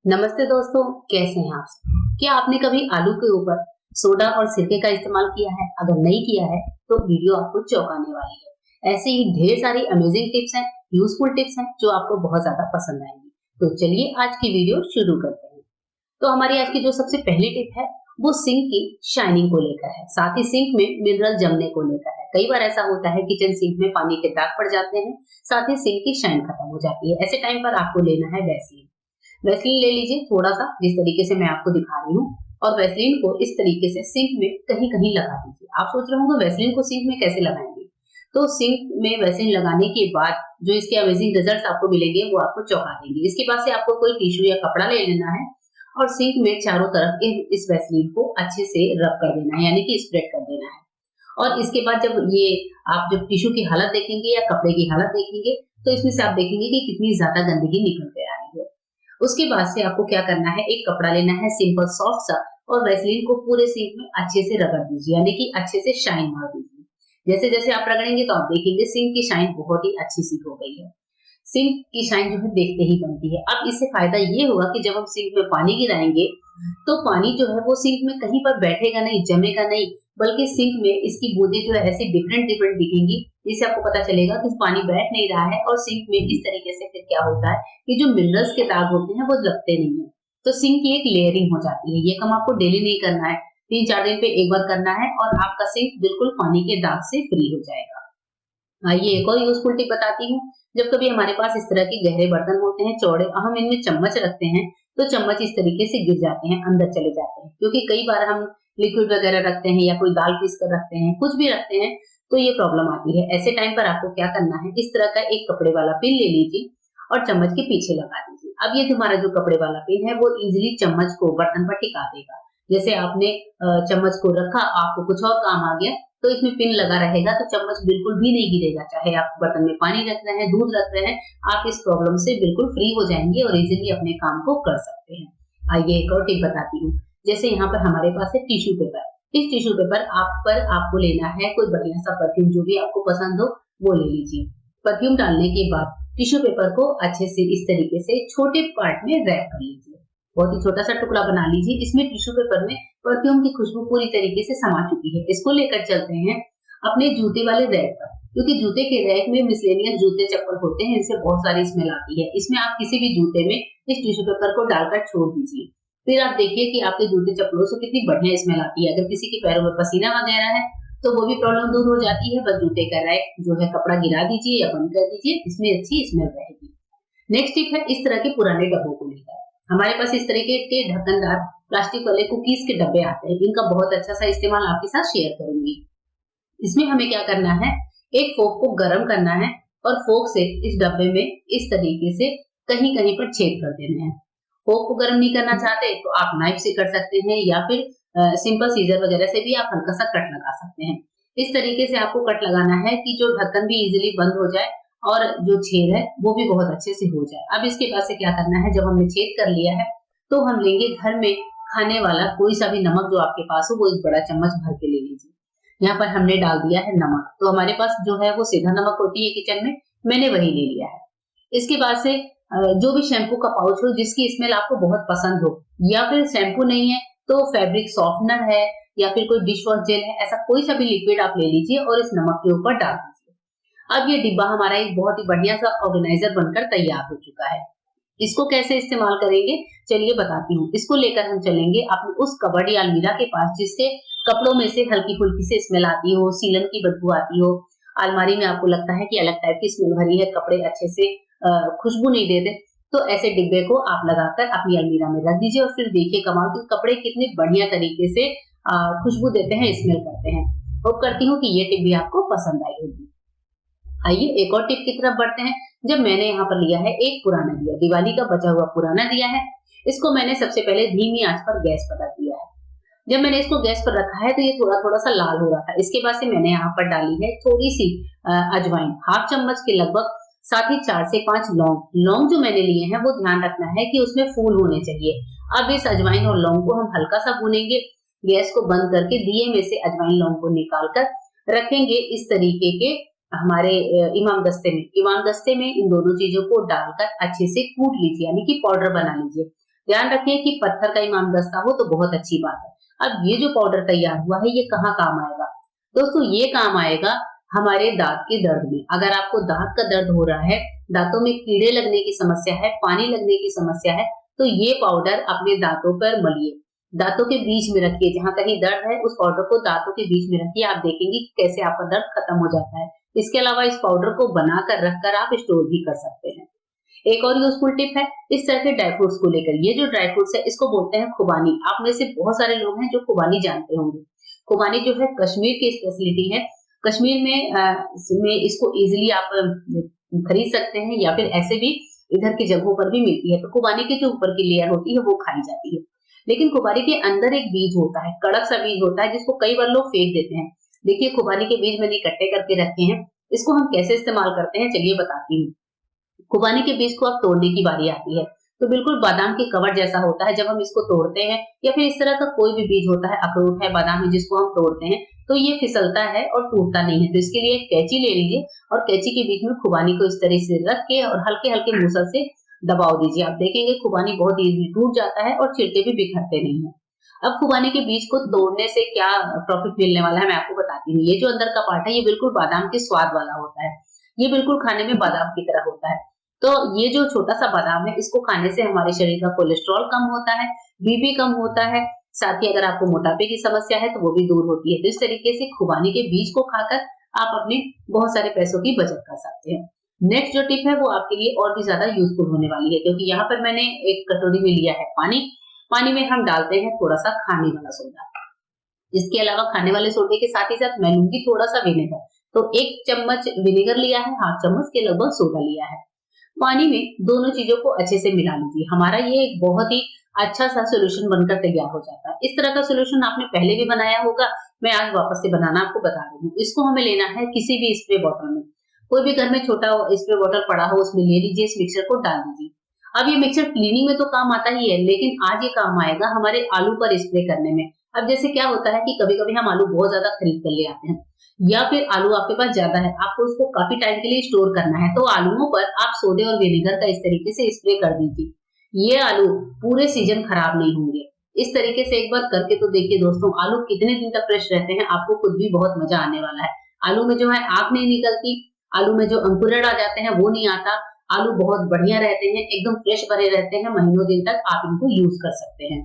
नमस्ते दोस्तों, कैसे हैं आप सब? क्या आपने कभी आलू के ऊपर सोडा और सिरके का इस्तेमाल किया है? अगर नहीं किया है, तो वीडियो आपको चौंकाने वाली है। ऐसे ही ढेर सारी अमेजिंग टिप्स हैं, यूजफुल टिप्स हैं, जो आपको बहुत ज़्यादा पसंद आएंगी। तो चलिए आज की वीडियो शुरू करते हैं। तो हमारी आज की जो सबसे पहली टिप है, वो सिंक की शाइनिंग को लेकर है। साथ ही सिंक में मिनरल जमने को लेकर है। कई बार ऐसा होता है किचन सिंक में पानी के दाग पड़ जाते हैं, साथ ही सिंक की शाइन खत्म हो जाती है। ऐसे टाइम पर आपको लेना है वैसलीन। वैसलीन ले लीजिए थोड़ा-सा, जिस तरीके से मैं आपको दिखा रही हूँ, और वैसलीन को इस तरीके से सिंक में कहीं-कहीं लगा दीजिए। आप सोच रहे होंगे वैसलीन को सिंक में कैसे लगाएँगे? तो सिंक में वैसलीन लगाने के बाद जो इसके अमेजिंग रिजल्ट्स आपको मिलेंगे वो आपको चौंका देंगे। इसके बाद से आपको कोई टिश्यू या कपड़ा ले लेना है और सिंक में चारों तरफ इस वैसलीन को अच्छे से रब कर देना है, यानी कि स्प्रेड कर देना है। और इसके बाद जब टिश्यू की हालत देखेंगे या कपड़े की हालत देखेंगे, तो इसमें से आप देखेंगे कि कितनी ज़्यादा गंदगी निकल के आ रही है। उसके बाद से आपको क्या करना है, एक कपड़ा लेना है सिंपल सॉफ्ट सा, और वैसलीन को पूरे सिंक में अच्छे से रगड़ दीजिए, यानी कि अच्छे से शाइन मार दीजिए। जैसे-जैसे आप रगड़ेंगे तो आप देखेंगे सिंक की शाइन बहुत ही अच्छी सी हो गई है। सिंक की शाइन जो है देखते ही बनती है। अब इससे फायदा ये होगा कि जब हम सिंक में पानी गिराएँगे, तो पानी जो है वो सिंक में कहीं पर बैठेगा नहीं, जमेगा नहीं, बल्कि सिंक में इसकी बूंदें जो है ऐसी डिफरेंट-डिफरेंट दिखेंगी, जिससे आपको पता चलेगा कि पानी बैठ नहीं रहा है, और सिंक में इस तरीके से फिर क्या होता है कि जो मिनरल्स के दाग होते हैं वो लगते नहीं है। तो सिंक की एक लेयरिंग हो जाती है। ये काम आपको डेली नहीं करना है, 3-4 दिन पे एक बार करना है और आपका सिंक बिल्कुल पानी के दाग से फ्री हो जाएगा। आइए एक और यूज़फुल टिप बताती हूँ। जब कभी हमारे पास इस तरह के गहरे बर्तन होते हैं चौड़े, हम इनमें चम्मच रखते हैं, तो चम्मच इस तरीके से गिर जाते हैं, अंदर चले जाते हैं। क्योंकि कई बार हम लिक्विड वगैरह रखते हैं या कोई दाल पीस कर रखते हैं, कुछ भी रखते हैं, तो ये प्रॉब्लम आती है। ऐसे टाइम पर आपको क्या करना है, इस तरह का एक कपड़े वाला पिन ले लीजिए और चम्मच के पीछे लगा दीजिए। अब ये हमारा जो कपड़े वाला पिन है, वो ईज़िली चम्मच को बर्तन पर टिका देगा। जैसे आपने चम्मच को रखा, आपको कुछ और काम आ गया, तो इसमें पिन लगा रहेगा, तो चम्मच बिल्कुल भी नहीं गिरेगा। चाहे आप बर्तन में पानी रख रहे हैं, दूध रख रहे हैं, आप इस प्रॉब्लम से बिल्कुल फ्री हो जाएँगे और इज़िली अपने काम को कर सकते हैं। आइए एक और टिप बताती हूँ। जैसे यहाँ पर हमारे पास है टिश्यू पेपर। इस टिश्यू पेपर आपको लेना है कोई बढ़िया-सा परफ्यूम, जो भी आपको पसंद हो, वो ले लीजिए। परफ्यूम डालने के बाद टिश्यू पेपर को अच्छे से इस तरीके से छोटे पार्ट में रैप कर लीजिए। बहुत ही छोटा-सा टुकड़ा बना लीजिए। इसमें टिश्यू पेपर में परफ्यूम की खुशबू पूरी तरीके से समा चुकी है। इसको लेकर चलते हैं अपने जूते वाले रैक पर, क्योंकि जूते के रैक में मिसलेनियस जूते चप्पल होते हैं, इनसे बहुत सारी स्मेल आती है। इसमें आप किसी भी जूते में इस टिश्यू पेपर को डालकर छोड़ दीजिए। फिर आप देखिए कि आपके जूते चप्पलों से कितनी बढ़िया स्मेल आती है। अगर किसी के पैरों में पसीना वगैरह है, तो वो भी प्रॉब्लम दूर हो जाती है। बस जूते का रैक जो है कपड़ा गिरा दीजिए या बंद कर दीजिए, इसमें अच्छी स्मेल रहेगी। नेक्स्ट टिप है इस तरह के पुराने डब्बों को लेकर। हमारे पास इस तरीके के ढक्कनदार प्लास्टिक वाले कुकीज़ के डब्बे आते हैं। इनका बहुत अच्छा सा इस्तेमाल आपके साथ शेयर करूँगी। इसमें हमें क्या करना है, एक फोक को गरम करना है और फोक से इस डब्बे में इस तरीके से कहीं-कहीं पर छेद कर देने हैं। फोक को गरम नहीं करना चाहते तो आप नाइफ से कर सकते हैं, या फिर सिंपल सीज़र वगैरह से भी आप हल्का-सा कट लगा सकते हैं। इस तरीके से आपको कट लगाना है कि जो ढक्कन भी इज़िली बंद हो जाए और जो छेद है वो भी बहुत अच्छे से हो जाए। अब इसके बाद से क्या करना है, जब हमने छेद कर लिया है, तो हम लेंगे घर में खाने वाला कोई-सा भी नमक जो आपके पास हो, वो एक बड़ा चम्मच भर के ले लीजिए। यहाँ पर हमने डाल दिया है नमक, तो हमारे पास जो है वो सीधा नमक होती है किचन में, मैंने वही ले लिया है। इसके बाद से जो भी शैम्पू का पाउच हो जिसकी स्मेल आपको बहुत पसंद हो, या फिर शैम्पू नहीं है तो फैब्रिक सॉफ्टनर है या फिर कोई डिश वॉश जेल है, ऐसा कोई सा भी लिक्विड आप ले लीजिए और इस नमक के ऊपर डाल दीजिए। अब ये डिब्बा हमारा एक बहुत ही बढ़िया सा ऑर्गेनाइजर बनकर तैयार हो चुका है। इसको कैसे इस्तेमाल करेंगे, चलिए बताती हूँ। इसको लेकर हम चलेंगे अपने उस कबर्ड या अलमीरा के पास जिससे कपड़ों में से हल्की-फुल्की सी स्मेल आती हो, सीलन की बदबू आती हो, अलमारी में आपको लगता है कि अलग टाइप की स्मेल भरी है, कपड़े अच्छे से खुशबू नहीं देते, तो ऐसे डिब्बे को आप लगाकर अपनी अलमीरा में रख दीजिए और फिर देखिए कमाल के कपड़े कितने बढ़िया तरीके से खुशबू देते हैं, स्मेल करते हैं। होप करती हूँ कि ये टिप भी आपको पसंद आई होगी। आइए एक और टिप की तरफ बढ़ते हैं। जब मैंने यहाँ पर लिया है एक पुराना दिया, दिवाली का बचा हुआ पुराना दिया है, इसको मैंने सबसे पहले धीमी आंच पर गैस पर रख दिया है। जब मैंने इसको गैस पर रखा है तो ये थोड़ा-थोड़ा सा लाल हो रहा था। इसके बाद से मैंने यहाँ पर डाली है थोड़ी-सी अजवाइन, हाफ चम्मच के लगभग, साथ ही 4 से 5 लौंग। लौंग जो मैंने लिए हैं वो ध्यान रखना है कि उसमें फूल होने चाहिए। अब इस अजवाइन और लौंग को हम हल्का-सा भूनेंगे, गैस को बंद करके दिए में से अजवाइन लौंग को निकाल कर रखेंगे इस तरीके के हमारे इमाम दस्ते में। इमाम दस्ते में इन दोनों चीज़ों को डालकर अच्छे से कूट लीजिए, यानी कि पाउडर बना लीजिए। ध्यान रखिए कि पत्थर का इमामदस्ता हो तो बहुत अच्छी बात है। अब ये जो पाउडर तैयार हुआ है ये कहाँ काम आएगा? दोस्तों ये काम आएगा हमारे दाँत के दर्द में। अगर आपको दाँत का दर्द हो रहा है, दाँतों में कीड़े लगने की समस्या है, पानी लगने की समस्या है, तो ये पाउडर अपने दाँतों पर मलिए। दाँतों के बीच में रखिए, जहाँ कहीं दर्द है उस पाउडर को दाँतों के बीच में रखिए, आप देखेंगे कि कैसे आपका दर्द खत्म हो जाता है। इसके अलावा इस पाउडर को बनाकर रखकर आप स्टोर भी कर सकते हैं। एक और यूज़फुल टिप है इस तरह के ड्राई फ्रूट्स को लेकर। ये जो ड्राई फ्रूट्स है इसको बोलते हैं खुबानी। आप में से बहुत सारे लोग हैं जो खुबानी जानते होंगे। खुबानी जो है कश्मीर की स्पेशलिटी है। कश्मीर में इसको इज़िली आप खरीद सकते हैं या फिर ऐसे भी इधर की जगहों पर भी मिलती है। तो खुबानी की जो ऊपर की लेयर होती है वो खाई जाती है। लेकिन खुबानी के अंदर एक बीज होता है, कड़क सा बीज होता है जिसको कई बार लोग फेंक देते हैं। देखिए खुबानी के बीज मैंने इकट्ठे करके रखे हैं। इसको हम कैसे इस्तेमाल करते हैं चलिए बताती हूँ। खुबानी के बीज को अब तोड़ने की बारी आती है। तो बिल्कुल बादाम के कवर जैसा होता है। जब हम इसको तोड़ते हैं या फिर इस तरह का कोई भी बीज होता है, अखरोट है, बादाम है जिसको हम तोड़ते हैं, तो ये फिसलता है और टूटता नहीं है। तो इसके लिए एक कैंची ले लीजिए और कैंची के बीच में खुबानी को इस तरह से रख के और हल्के-हल्के मूसल से दबाव दीजिए। आप देखेंगे खुबानी बहुत ईज़िली टूट जाता है और छिलके भी बिखरते नहीं हैं। अब खुबानी के बीज को तोड़ने से क्या प्रॉफिट मिलने वाला है मैं आपको बताती हूँ। ये जो अंदर का पार्ट है ये बिल्कुल बादाम के स्वाद वाला होता है। ये बिल्कुल खाने में बादाम की तरह होता है। तो ये जो छोटा-सा बादाम है इसको खाने से हमारे शरीर का कोलेस्ट्रॉल कम होता है, बीपी कम होता है, साथ ही अगर आपको मोटापे की समस्या है तो वो भी दूर होती है। तो इस तरीके से खुबानी के बीज को खाकर आप अपने बहुत सारे पैसों की बचत कर सकते हैं। नेक्स्ट जो टिप है वो आपके लिए और भी ज़्यादा यूज़फुल होने वाली है क्योंकि यहाँ पर मैंने एक कटोरी में लिया है पानी, पानी में हम डालते हैं थोड़ा-सा खाने वाला सोडा। इसके अलावा खाने वाले सोडे के साथ ही साथ मैं लूँगी थोड़ा-सा विनेगर। तो 1 चम्मच विनेगर लिया है, हाफ चम्मच के लगभग सोडा लिया है। पानी में दोनों चीज़ों को अच्छे से मिला लीजिए। हमारा ये एक बहुत ही अच्छा-सा सॉल्यूशन बनकर तैयार हो जाता है। इस तरह का सॉल्यूशन आपने पहले भी बनाया होगा, मैं आज वापस से बनाना आपको बता रही हूँ। इसको हमें लेना है किसी भी स्प्रे बॉटल में। कोई भी घर में छोटा स्प्रे बॉटल पड़ा हो उसमें ले लीजिए, इस मिक्सचर को डाल दीजिए। अब ये मिक्सचर क्लीनिंग में तो काम आता ही है, लेकिन आज ये काम आएगा हमारे आलू पर स्प्रे करने में। अब जैसे क्या होता है कि कभी-कभी हम आलू बहुत ज़्यादा खरीद कर ले आते हैं या फिर आलू आपके पास ज़्यादा है, आपको उसको काफ़ी टाइम के लिए स्टोर करना है, तो आलूओं पर आप सोडे और विनेगर का इस तरीके से स्प्रे कर दीजिए। ये आलू पूरे सीज़न खराब नहीं होंगे। इस तरीके से एक बार करके तो देखिए दोस्तों, आलू कितने दिन तक फ्रेश रहते हैं, आपको खुद भी बहुत मज़ा आने वाला है। आलू में जो है आँख नहीं निकलती, आलू में जो अंकुरण आ जाते हैं वो नहीं आता, आलू बहुत बढ़िया रहते हैं, एकदम फ्रेश बने रहते हैं, महीनों दिन तक आप इनको यूज़ कर सकते हैं।